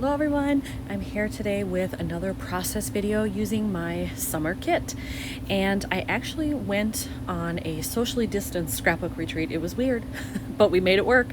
Hello everyone, I'm here today with another process video using my summer kit, and I actually went on a socially distanced scrapbook retreat. It was weird, but we made it work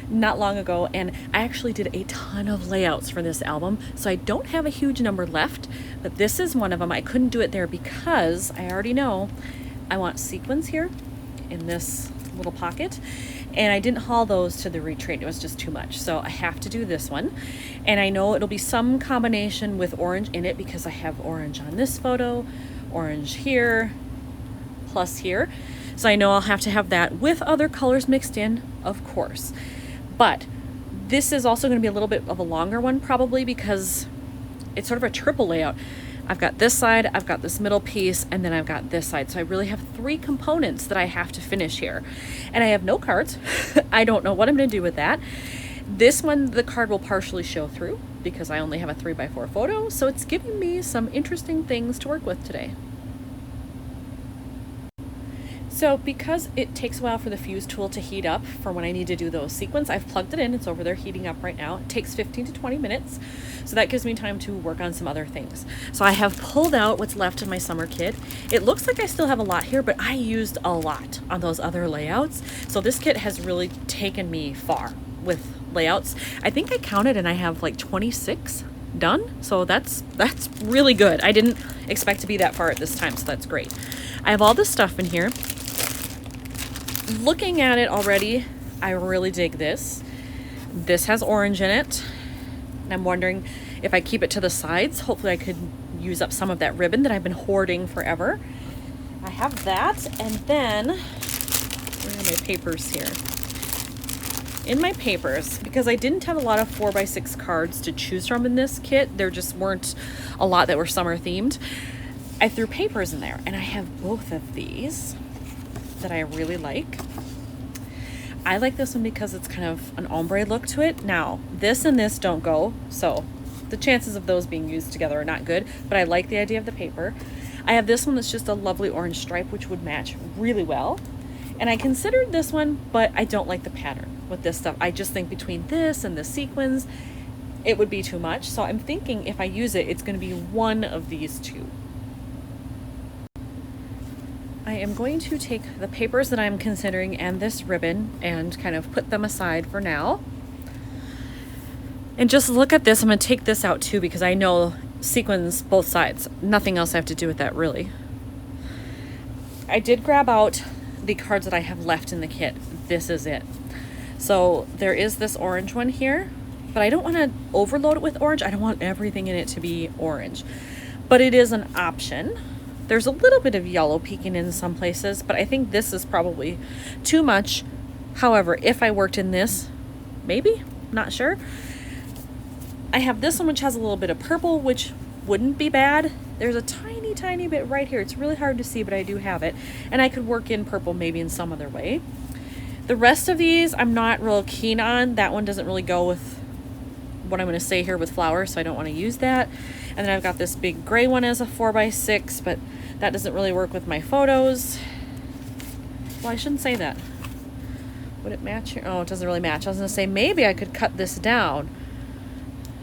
not long ago, and I actually did a ton of layouts for this album, so I don't have a huge number left, but this is one of them. I couldn't do it there because I already know I want sequins here in this little pocket, and I didn't haul those to the retreat. It was just too much, so I have to do this one, and I know it'll be some combination with orange in it because I have orange on this photo, orange here, plus here, so I know I'll have to have that with other colors mixed in, of course. But this is also going to be a little bit of a longer one probably because it's sort of a triple layout. I've got this side, I've got this middle piece, and then I've got this side. So I really have three components that I have to finish here. And I have no cards. I don't know what I'm gonna do with that. This one, the card will partially show through because I only have a 3x4 photo. So it's giving me some interesting things to work with today. So because it takes a while for the fuse tool to heat up for when I need to do those sequins, I've plugged it in. It's over there heating up right now. It takes 15 to 20 minutes. So that gives me time to work on some other things. So I have pulled out what's left of my summer kit. It looks like I still have a lot here, but I used a lot on those other layouts. So this kit has really taken me far with layouts. I think I counted and I have like 26 done. So that's really good. I didn't expect to be that far at this time, so that's great. I have all this stuff in here. Looking at it already, I really dig this. This has orange in it, and I'm wondering if I keep it to the sides, hopefully I could use up some of that ribbon that I've been hoarding forever. I have that, and then, where are my papers here? In my papers, because I didn't have a lot of 4x6 cards to choose from in this kit, there just weren't a lot that were summer themed, I threw papers in there, and I have both of these that I really like. I like this one because it's kind of an ombre look to it. Now, this and this don't go, so the chances of those being used together are not good, but I like the idea of the paper. I have this one that's just a lovely orange stripe, which would match really well. And I considered this one, but I don't like the pattern with this stuff. I just think between this and the sequins, it would be too much. So I'm thinking if I use it, it's gonna be one of these two. I am going to take the papers that I'm considering and this ribbon and kind of put them aside for now. And just look at this. I'm going to take this out too because I know sequins both sides. Nothing else I have to do with that really. I did grab out the cards that I have left in the kit. This is it. So there is this orange one here, but I don't want to overload it with orange. I don't want everything in it to be orange, but it is an option. There's a little bit of yellow peeking in some places, but I think this is probably too much. However, if I worked in this, maybe, not sure. I have this one which has a little bit of purple, which wouldn't be bad. There's a tiny, tiny bit right here. It's really hard to see, but I do have it. And I could work in purple maybe in some other way. The rest of these I'm not real keen on. That one doesn't really go with what I'm going to say here with flowers, so I don't want to use that. And then I've got this big gray one as a 4x6, but that doesn't really work with my photos. Well, I shouldn't say that. Would it match here? Oh, it doesn't really match. I was going to say maybe I could cut this down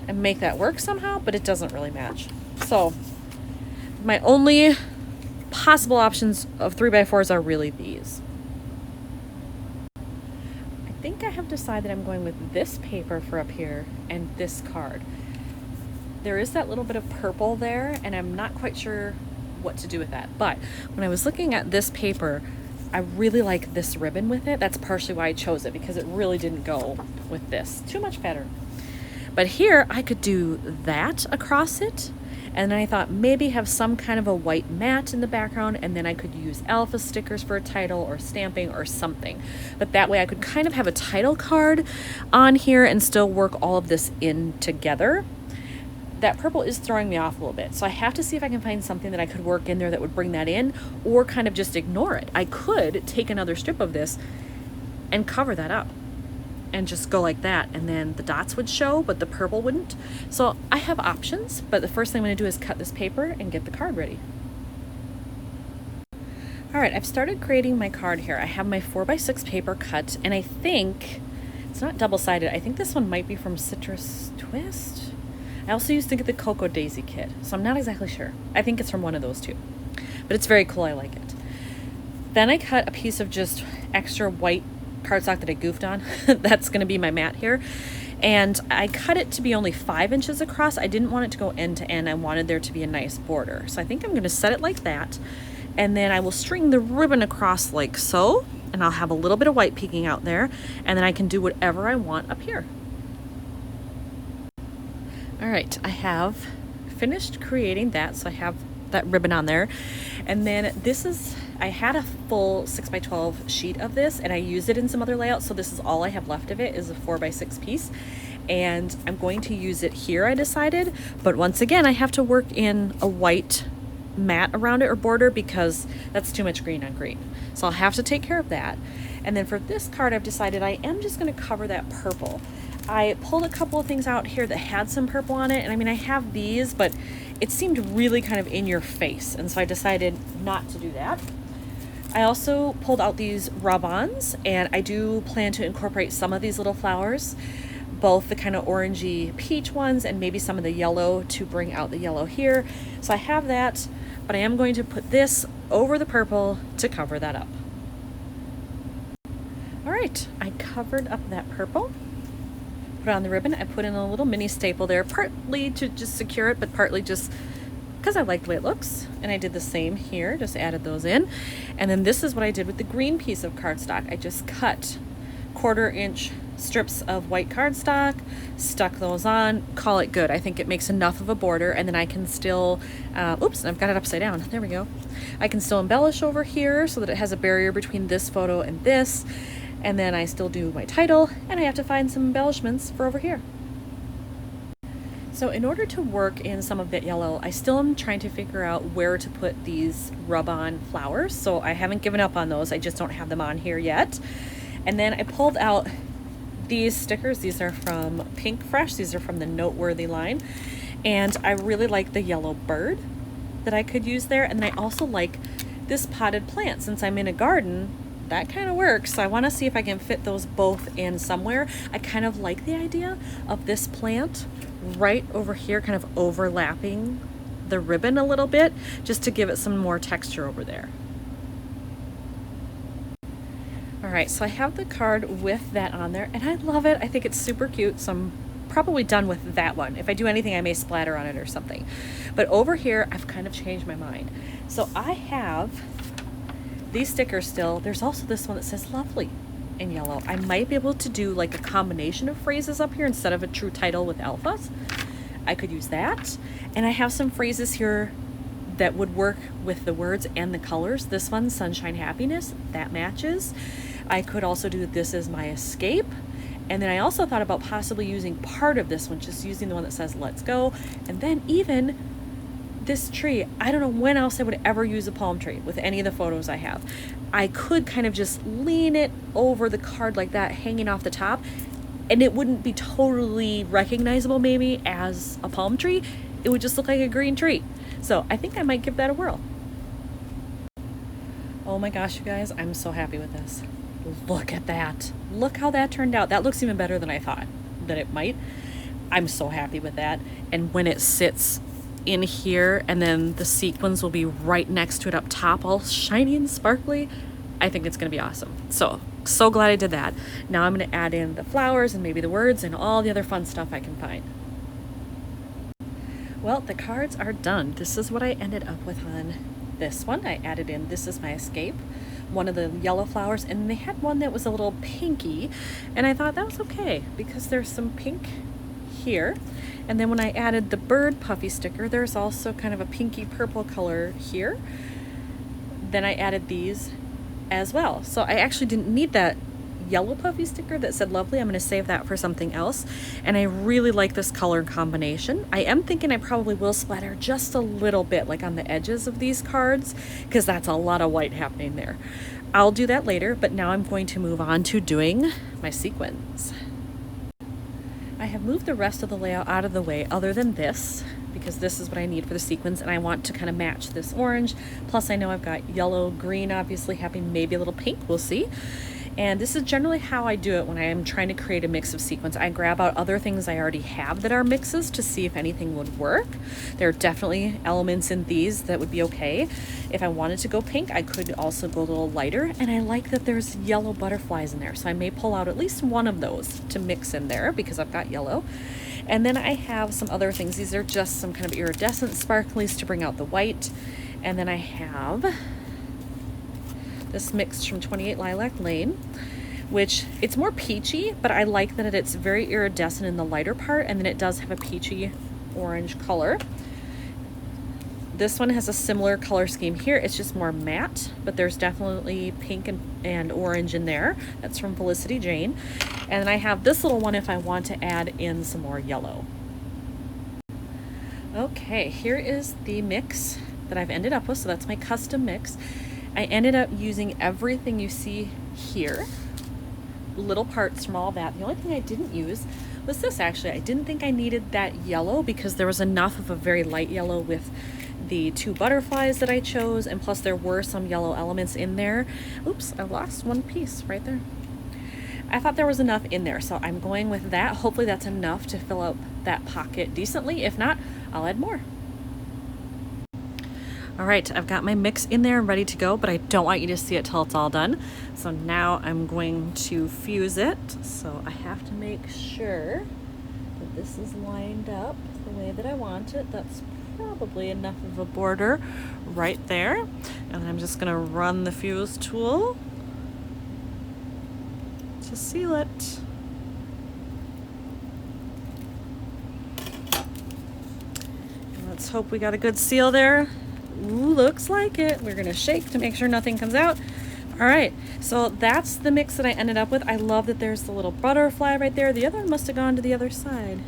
and make that work somehow, but it doesn't really match. So my only possible options of 3x4s are really these. I think I have decided I'm going with this paper for up here and this card. There is that little bit of purple there, and I'm not quite sure what to do with that. But when I was looking at this paper, I really like this ribbon with it. That's partially why I chose it, because it really didn't go with this. Too much pattern. But here I could do that across it, and then I thought maybe have some kind of a white mat in the background, and then I could use alpha stickers for a title or stamping or something. But that way I could kind of have a title card on here and still work all of this in together. That purple is throwing me off a little bit, so I have to see if I can find something that I could work in there that would bring that in, or kind of just ignore it. I could take another strip of this and cover that up and just go like that, and then the dots would show but the purple wouldn't. So I have options, but the first thing I'm going to do is cut this paper and get the card ready. Alright, I've started creating my card here. I have my 4x6 paper cut, and I think it's not double-sided. I think this one might be from Citrus Twist. I also used to get the Cocoa Daisy kit, so I'm not exactly sure. I think it's from one of those two, but it's very cool. I like it. Then I cut a piece of just extra white cardstock that I goofed on. That's going to be my mat here. And I cut it to be only 5 inches across. I didn't want it to go end to end. I wanted there to be a nice border. So I think I'm going to set it like that. And then I will string the ribbon across like so. And I'll have a little bit of white peeking out there. And then I can do whatever I want up here. All right, I have finished creating that. So I have that ribbon on there. And then this is, I had a full 6x12 sheet of this and I used it in some other layouts. So this is all I have left of it, is a 4x6 piece. And I'm going to use it here, I decided. But once again, I have to work in a white mat around it or border because that's too much green on green. So I'll have to take care of that. And then for this card, I've decided I am just going to cover that purple. I pulled a couple of things out here that had some purple on it. And I mean, I have these, but it seemed really kind of in your face. And so I decided not to do that. I also pulled out these rub-ons, and I do plan to incorporate some of these little flowers, both the kind of orangey peach ones and maybe some of the yellow to bring out the yellow here. So I have that, but I am going to put this over the purple to cover that up. All right, I covered up that purple. Put on the ribbon. I put in a little mini staple there, partly to just secure it, but partly just because I like the way it looks. And I did the same here, just added those in. And then this is what I did with the green piece of cardstock. I just cut 1/4 inch strips of white cardstock, stuck those on, call it good. I think it makes enough of a border, and then I can still, oops, I've got it upside down. There we go. I can still embellish over here so that it has a barrier between this photo and this. And then I still do my title, and I have to find some embellishments for over here. So in order to work in some of that yellow, I still am trying to figure out where to put these rub-on flowers. So I haven't given up on those. I just don't have them on here yet. And then I pulled out these stickers. These are from Pink Fresh. These are from the Noteworthy line. And I really like the yellow bird that I could use there. And then I also like this potted plant. Since I'm in a garden, that kind of works. So I want to see if I can fit those both in somewhere. I kind of like the idea of this plant right over here, kind of overlapping the ribbon a little bit, just to give it some more texture over there. All right, so I have the card with that on there, and I love it. I think it's super cute, so I'm probably done with that one. If I do anything, I may splatter on it or something. But over here, I've kind of changed my mind. So I have these stickers still. There's also this one that says lovely in yellow. I might be able to do like a combination of phrases up here instead of a true title with alphas. I could use that. And I have some phrases here that would work with the words and the colors. This one, sunshine, happiness, that matches. I could also do this is my escape. And then I also thought about possibly using part of this one, just using the one that says let's go. And then even this tree, I don't know when else I would ever use a palm tree with any of the photos I have. I could kind of just lean it over the card like that, hanging off the top, and it wouldn't be totally recognizable maybe as a palm tree. It would just look like a green tree. So I think I might give that a whirl. Oh my gosh, you guys, I'm so happy with this. Look at that. Look how that turned out. That looks even better than I thought that it might. I'm so happy with that. And when it sits in here and then the sequins will be right next to it up top, all shiny and sparkly, I think it's gonna be awesome. So glad I did that. Now I'm gonna add in the flowers and maybe the words and all the other fun stuff I can find. Well, the cards are done. This is what I ended up with on this one. I added in this is my escape, one of the yellow flowers, and they had one that was a little pinky, and I thought that was okay because there's some pink here. And then when I added the bird puffy sticker, there's also kind of a pinky purple color here. Then I added these as well. So I actually didn't need that yellow puffy sticker that said lovely. I'm going to save that for something else. And I really like this color combination. I am thinking I probably will splatter just a little bit like on the edges of these cards because that's a lot of white happening there. I'll do that later, but now I'm going to move on to doing my sequins. I have moved the rest of the layout out of the way other than this because this is what I need for the sequins, and I want to kind of match this orange. Plus I know I've got yellow, green obviously happening, maybe a little pink, we'll see. And this is generally how I do it when I am trying to create a mix of sequins. I grab out other things I already have that are mixes to see if anything would work. There are definitely elements in these that would be okay. If I wanted to go pink, I could also go a little lighter, and I like that there's yellow butterflies in there, so I may pull out at least one of those to mix in there because I've got yellow. And then I have some other things. These are just some kind of iridescent sparklies to bring out the white. And then I have this mix from 28 Lilac Lane, which it's more peachy, but I like that it's very iridescent in the lighter part, and then it does have a peachy orange color. This one has a similar color scheme here. It's just more matte, but there's definitely pink and orange in there. That's from Felicity Jane. And then I have this little one if I want to add in some more yellow. Okay, here is the mix that I've ended up with. So that's my custom mix. I ended up using everything you see here, little parts from all that. The only thing I didn't use was this actually. I didn't think I needed that yellow because there was enough of a very light yellow with the two butterflies that I chose, and plus there were some yellow elements in there. Oops, I lost one piece right there. I thought there was enough in there, so I'm going with that. Hopefully that's enough to fill up that pocket decently. If not, I'll add more. All right, I've got my mix in there and ready to go, but I don't want you to see it till it's all done. So now I'm going to fuse it. So I have to make sure that this is lined up the way that I want it. That's probably enough of a border right there. And I'm just gonna run the fuse tool to seal it. And let's hope we got a good seal there. Ooh, looks like it. We're gonna shake to make sure nothing comes out. All right, so that's the mix that I ended up with. I love that there's the little butterfly right there. The other one must have gone to the other side.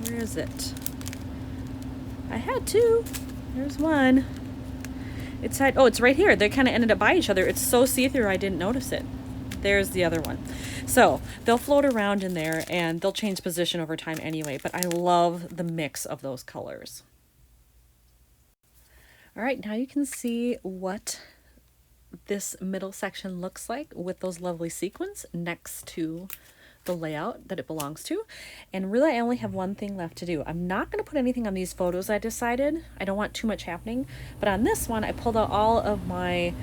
Where is it? I had two. There's one. It's right here. They kind of ended up by each other. It's so see-through I didn't notice it. There's the other one. So they'll float around in there and they'll change position over time anyway, but I love the mix of those colors. All right, now you can see what this middle section looks like with those lovely sequins next to the layout that it belongs to. And really I only have one thing left to do. I'm not going to put anything on these photos, I decided. I don't want too much happening. But on this one, I pulled out all of my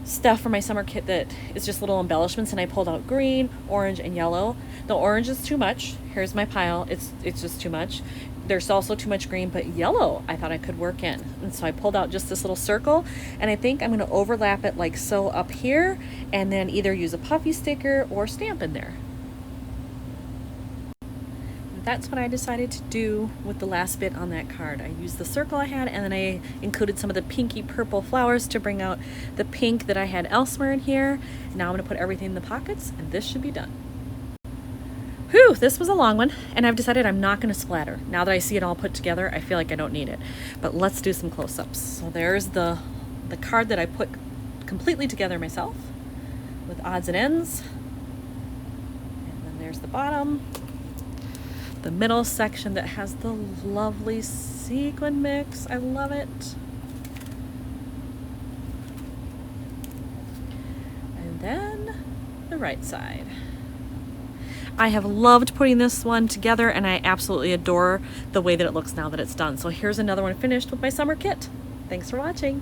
stuff for my summer kit that is just little embellishments, and I pulled out green, orange, and yellow. The orange is too much. Here's my pile. It's just too much. There's also too much green, but yellow I thought I could work in. And so I pulled out just this little circle, and I think I'm going to overlap it like so up here, and then either use a puffy sticker or stamp in there. That's what I decided to do with the last bit on that card. I used the circle I had, and then I included some of the pinky purple flowers to bring out the pink that I had elsewhere in here. Now I'm going to put everything in the pockets, and this should be done. Whew, this was a long one, and I've decided I'm not going to splatter. Now that I see it all put together, I feel like I don't need it. But let's do some close-ups. So there's the card that I put completely together myself with odds and ends. And then there's the bottom. The middle section that has the lovely sequin mix. I love it. And then the right side. I have loved putting this one together, and I absolutely adore the way that it looks now that it's done. So here's another one finished with my summer kit. Thanks for watching.